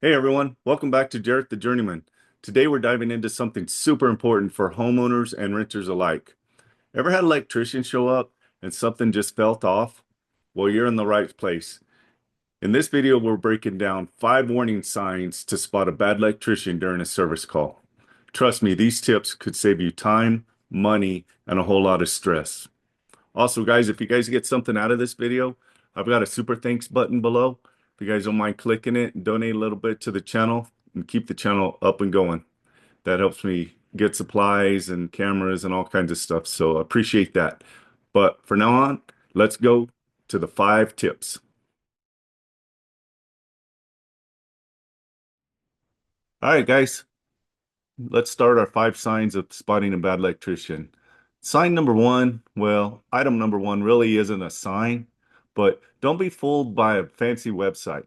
Hey everyone, welcome back to Jarrett the Journeyman. Today we're diving into something super important for homeowners and renters alike. Ever had an electrician show up and something just felt off? Well, you're in the right place. In this video, we're breaking down 5 warning signs to spot a bad electrician during a service call. Trust me, these tips could save you time, money, and a whole lot of stress. Also, guys, if you guys get something out of this video, I've got a super thanks button below. If you guys don't mind clicking it and donate a little bit to the channel and keep the channel up and going. That helps me get supplies and cameras and all kinds of stuff. So I appreciate that. But for now on, let's go to the 5 tips. All right, guys, let's start our 5 signs of spotting a bad electrician. Sign number one, well, item number one really isn't a sign, but don't be fooled by a fancy website.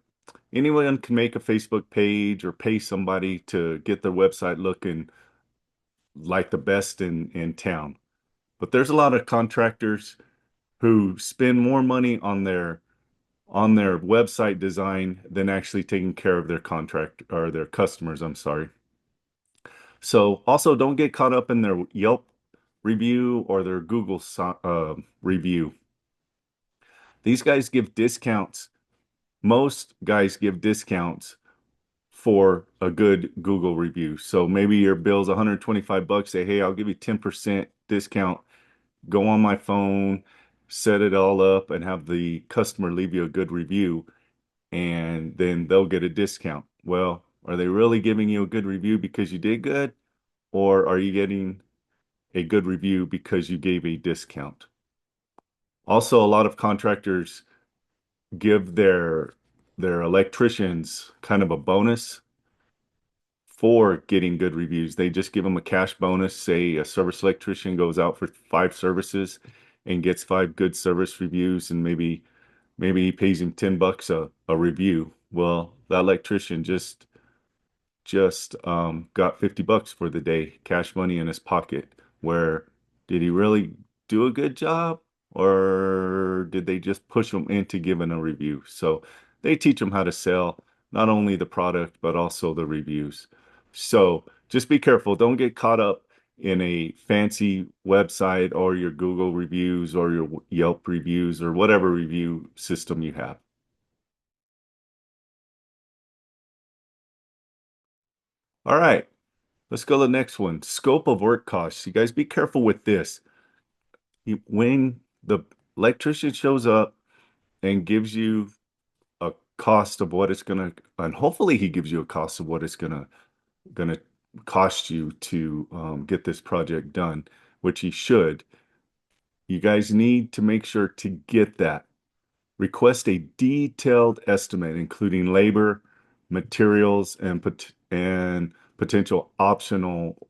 Anyone can make a Facebook page or pay somebody to get their website looking like the best in town. But there's a lot of contractors who spend more money on their website design than actually taking care of their contract or their customers, I'm sorry. So also don't get caught up in their Yelp review or their Google review. These guys give discounts. Most guys give discounts for a good Google review. So maybe your bill's 125 bucks. Say, hey, I'll give you 10% discount. Go on my phone, set it all up, and have the customer leave you a good review, and then they'll get a discount. Well, are they really giving you a good review because you did good, or are you getting a good review because you gave a discount? Also, a lot of contractors give their electricians kind of a bonus for getting good reviews. They just give them a cash bonus. Say a service electrician goes out for 5 services and gets 5 good service reviews, and maybe he pays him 10 bucks a review. Well, that electrician just got 50 bucks for the day, cash money in his pocket. Where did he really do a good job, or did they just push him into giving a review? So they teach him how to sell not only the product but also the reviews. So just be careful. Don't get caught up in a fancy website or your Google reviews or your Yelp reviews or whatever review system you have. All right. Let's go to the next one. Scope of work costs. You guys be careful with this. When the electrician shows up and gives you a cost of what it's gonna, and hopefully he gives you a cost of what it's gonna cost you to get this project done, which he should. You guys need to make sure to get that. Request a detailed estimate, including labor, materials, and potential optional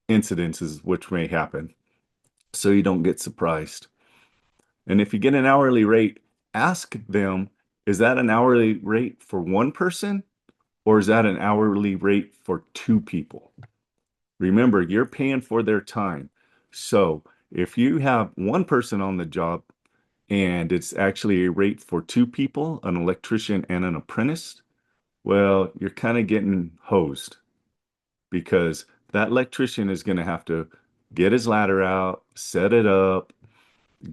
incidences which may happen, so you don't get surprised. And if you get an hourly rate, ask them, is that an hourly rate for one person or is that an hourly rate for 2 people? Remember, you're paying for their time. So if you have one person on the job and it's actually a rate for 2 people, an electrician and an apprentice, well, you're kind of getting hosed because that electrician is going to have to get his ladder out, set it up,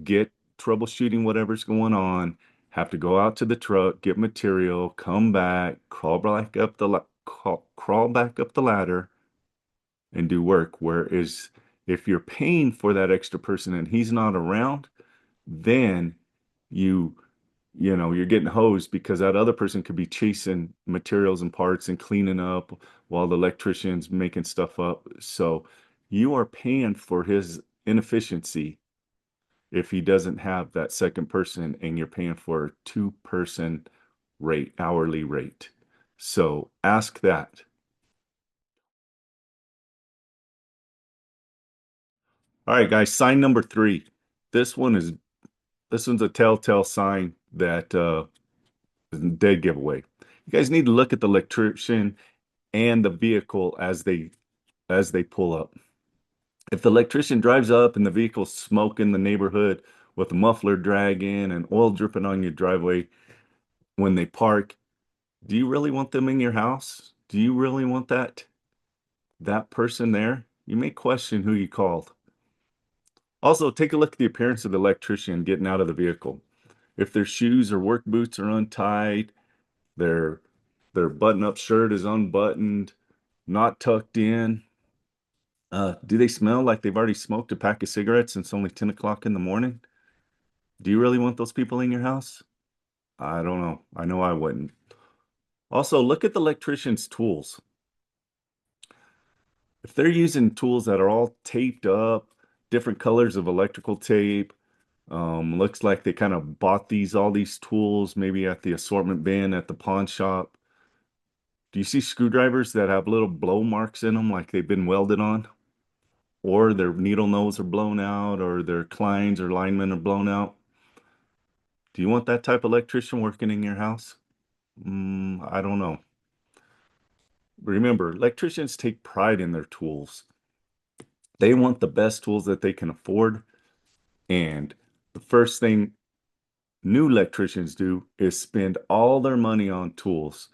get troubleshooting whatever's going on, have to go out to the truck, get material, come back, crawl back up the ladder and do work. Whereas if you're paying for that extra person and he's not around, then you you're getting hosed because that other person could be chasing materials and parts and cleaning up while the electrician's making stuff up. So you are paying for his inefficiency if he doesn't have that second person, and you're paying for a 2 person rate, hourly rate. So ask that. All right, guys, sign number 3. This one is this one's a telltale sign that is a dead giveaway. You guys need to look at the electrician and the vehicle as they pull up. If the electrician drives up and the vehicle's smoking the neighborhood with a muffler dragging and oil dripping on your driveway when they park, Do you really want them in your house? Do you really want that person there? You may question who you called. Also, take a look at the appearance of the electrician getting out of the vehicle. If their shoes or work boots are untied, their their button-up shirt is unbuttoned, not tucked in. Do they smell like they've already smoked a pack of cigarettes and it's only 10 o'clock in the morning? Do you really want those people in your house? I don't know. I know I wouldn't. Also, look at the electrician's tools. If they're using tools that are all taped up, different colors of electrical tape, looks like they kind of bought all these tools maybe at the assortment bin at the pawn shop. Do you see screwdrivers that have little blow marks in them like they've been welded on? Or their needle nose are blown out, or their clines or linemen are blown out? Do you want that type of electrician working in your house? I don't know. Remember, electricians take pride in their tools. They want the best tools that they can afford. And the first thing new electricians do is spend all their money on tools.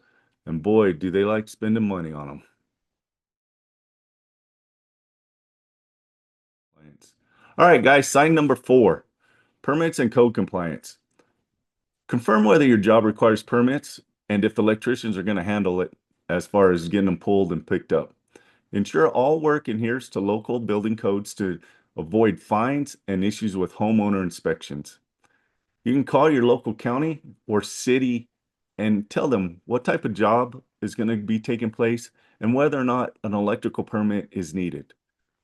And boy, do they like spending money on them. All right, guys, sign number 4, permits and code compliance. Confirm whether your job requires permits and if the electricians are going to handle it as far as getting them pulled and picked up. Ensure all work adheres to local building codes to avoid fines and issues with homeowner inspections. You can call your local county or city and tell them what type of job is going to be taking place and whether or not an electrical permit is needed.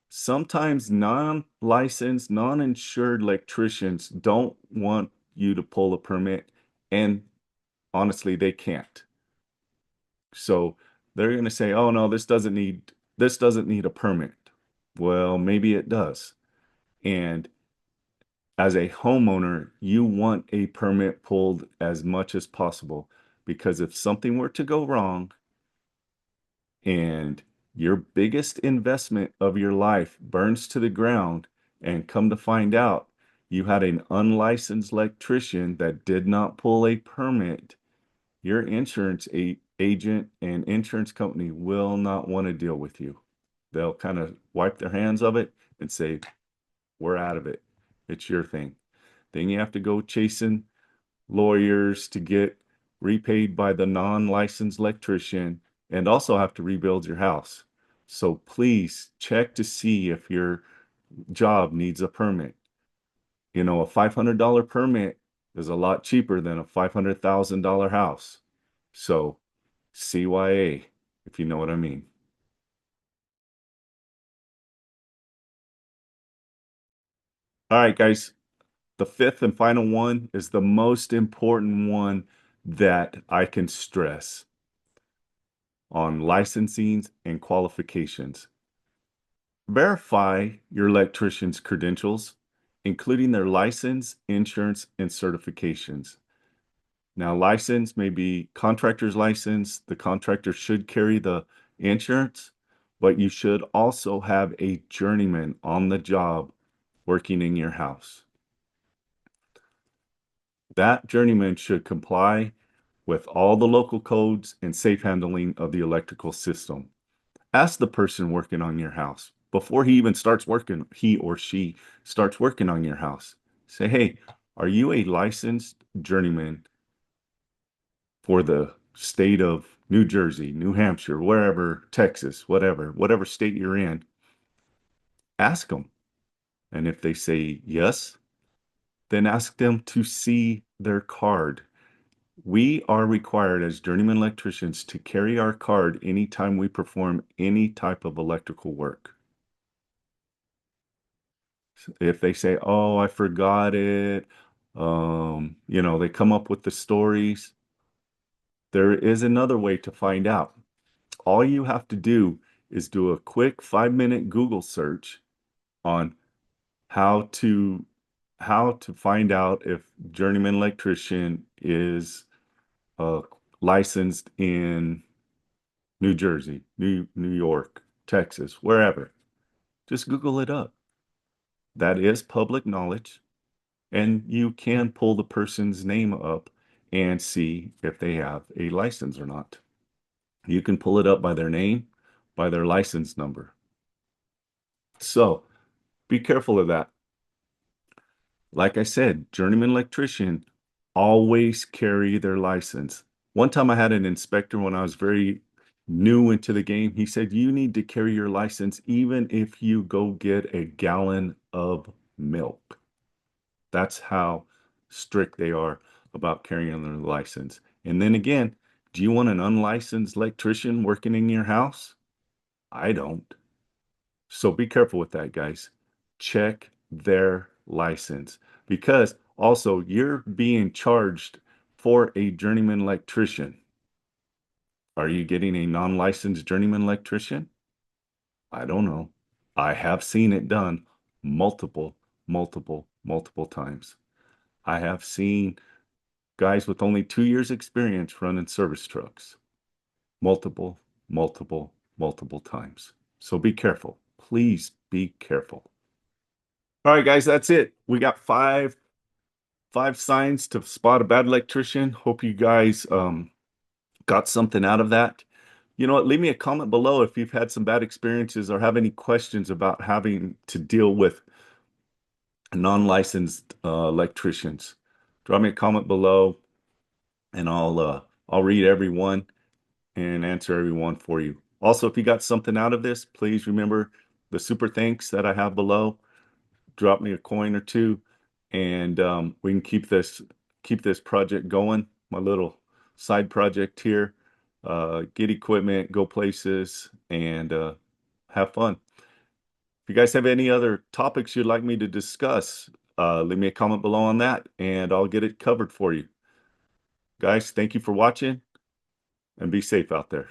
Sometimes non-licensed, non-insured electricians don't want you to pull a permit, and honestly, they can't. So they're going to say, "Oh no, this doesn't need a permit." Well, maybe it does. And as a homeowner, you want a permit pulled as much as possible because if something were to go wrong and your biggest investment of your life burns to the ground and come to find out you had an unlicensed electrician that did not pull a permit, your insurance agent and insurance company will not want to deal with you. They'll kind of wipe their hands of it and say, "We're out of it. It's your thing." Then you have to go chasing lawyers to get repaid by the non-licensed electrician and also have to rebuild your house. So please check to see if your job needs a permit. You know, a $500 permit is a lot cheaper than a $500,000 house. So CYA, if you know what I mean. All right, guys. The fifth and final one is the most important one that I can stress on licensing and qualifications. Verify your electrician's credentials, including their license, insurance, and certifications. Now, license may be contractor's license. The contractor should carry the insurance, but you should also have a journeyman on the job working in your house. That journeyman should comply with all the local codes and safe handling of the electrical system. Ask the person working on your house before he even starts working, he or she starts working on your house. Say, "Hey, are you a licensed journeyman for the state of New Jersey, New Hampshire, wherever, Texas, whatever state you're in?" Ask them. And if they say yes, then ask them to see their card. We are required as journeyman electricians to carry our card anytime we perform any type of electrical work. If they say, "Oh, I forgot it," they come up with the stories. There is another way to find out. All you have to do is do a quick 5-minute Google search on how to find out if journeyman electrician is uh, licensed in New Jersey, New York, Texas, wherever. Just Google it up. That is public knowledge, and you can pull the person's name up and see if they have a license or not. You can pull it up by their name, by their license number. So be careful of that. Like I said, journeyman electrician always carry their license. One time I had an inspector when I was very new into the game. He said, you need to carry your license even if you go get a gallon of milk. That's how strict they are about carrying their license. And then again, do you want an unlicensed electrician working in your house? I don't. So be careful with that, guys. Check their license because also you're being charged for a journeyman electrician. Are you getting a non-licensed journeyman electrician? I don't know. I have seen it done multiple times. I have seen guys with only 2 years experience running service trucks multiple, multiple times. So be careful. Please be careful. All right, guys, that's it. We got five signs to spot a bad electrician. Hope you guys got something out of that. You know what? Leave me a comment below if you've had some bad experiences or have any questions about having to deal with non-licensed electricians. Drop me a comment below, and I'll read every one and answer every one for you. Also, if you got something out of this, please remember the super thanks that I have below. Drop me a coin or two, and we can keep this project going. My little side project here. Get equipment, go places, and have fun. If you guys have any other topics you'd like me to discuss, leave me a comment below on that, and I'll get it covered for you. Guys, thank you for watching, and be safe out there.